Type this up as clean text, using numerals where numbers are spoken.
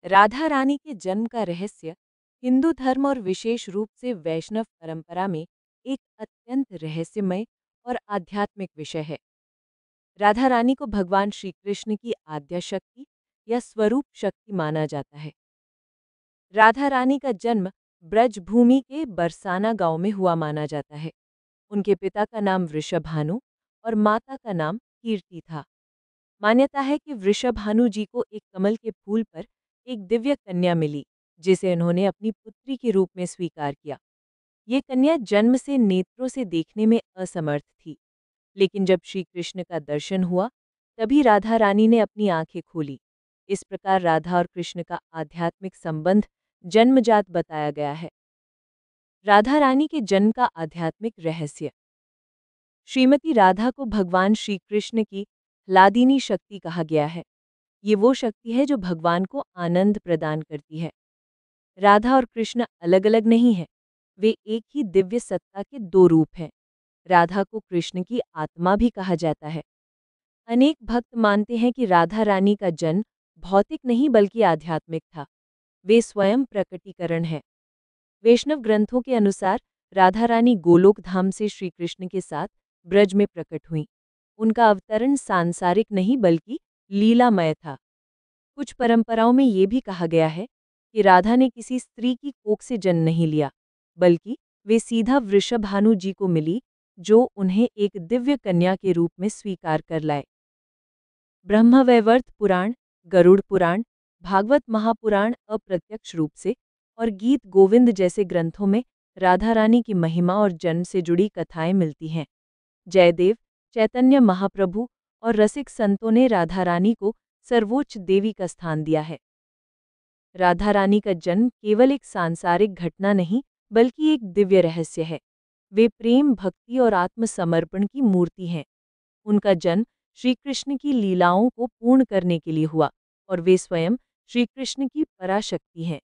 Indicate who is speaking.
Speaker 1: राधा रानी के जन्म का रहस्य हिंदू धर्म और विशेष रूप से वैष्णव परंपरा में एक अत्यंत रहस्यमय और आध्यात्मिक विषय है। राधा रानी को भगवान श्री कृष्ण की आद्या शक्ति या स्वरूप शक्ति माना जाता है। राधा रानी का जन्म ब्रजभूमि के बरसाना गांव में हुआ माना जाता है। उनके पिता का नाम वृषभानु और माता का नाम कीर्ति था। मान्यता है कि वृषभानु जी को एक कमल के फूल पर एक दिव्य कन्या मिली, जिसे उन्होंने अपनी पुत्री के रूप में स्वीकार किया। ये कन्या जन्म से नेत्रों से देखने में असमर्थ थी, लेकिन जब श्री कृष्ण का दर्शन हुआ, तभी राधा रानी ने अपनी आंखें खोली। इस प्रकार राधा और कृष्ण का आध्यात्मिक संबंध जन्मजात बताया गया है। राधा रानी के जन्म का आध्यात्मिक रहस्य। श्रीमती राधा को भगवान श्री कृष्ण की ह्लादिनी शक्ति कहा गया है। ये वो शक्ति है जो भगवान को आनंद प्रदान करती है। राधा और कृष्ण अलग अलग नहीं हैं, वे एक ही दिव्य सत्ता के दो रूप हैं। राधा को कृष्ण की आत्मा भी कहा जाता है। अनेक भक्त मानते हैं कि राधा रानी का जन्म भौतिक नहीं बल्कि आध्यात्मिक था। वे स्वयं प्रकटीकरण है। वैष्णव ग्रंथों के अनुसार राधा रानी गोलोक धाम से श्री कृष्ण के साथ ब्रज में प्रकट हुईं। उनका अवतरण सांसारिक नहीं बल्कि लीलामय था। कुछ परंपराओं में ये भी कहा गया है कि राधा ने किसी स्त्री की कोख से जन्म नहीं लिया, बल्कि वे सीधा वृषभानु जी को मिली, जो उन्हें एक दिव्य कन्या के रूप में स्वीकार कर लाए। ब्रह्मवैवर्त पुराण, गरुड़ पुराण, भागवत महापुराण अप्रत्यक्ष रूप से और गीत गोविंद जैसे ग्रंथों में राधा रानी की महिमा और जन्म से जुड़ी कथाएं मिलती हैं। जयदेव, चैतन्य महाप्रभु और रसिक संतों ने राधा रानी को सर्वोच्च देवी का स्थान दिया है। राधा रानी का जन्म केवल एक सांसारिक घटना नहीं, बल्कि एक दिव्य रहस्य है। वे प्रेम, भक्ति और आत्मसमर्पण की मूर्ति हैं। उनका जन्म श्री कृष्ण की लीलाओं को पूर्ण करने के लिए हुआ और वे स्वयं श्री कृष्ण की पराशक्ति हैं।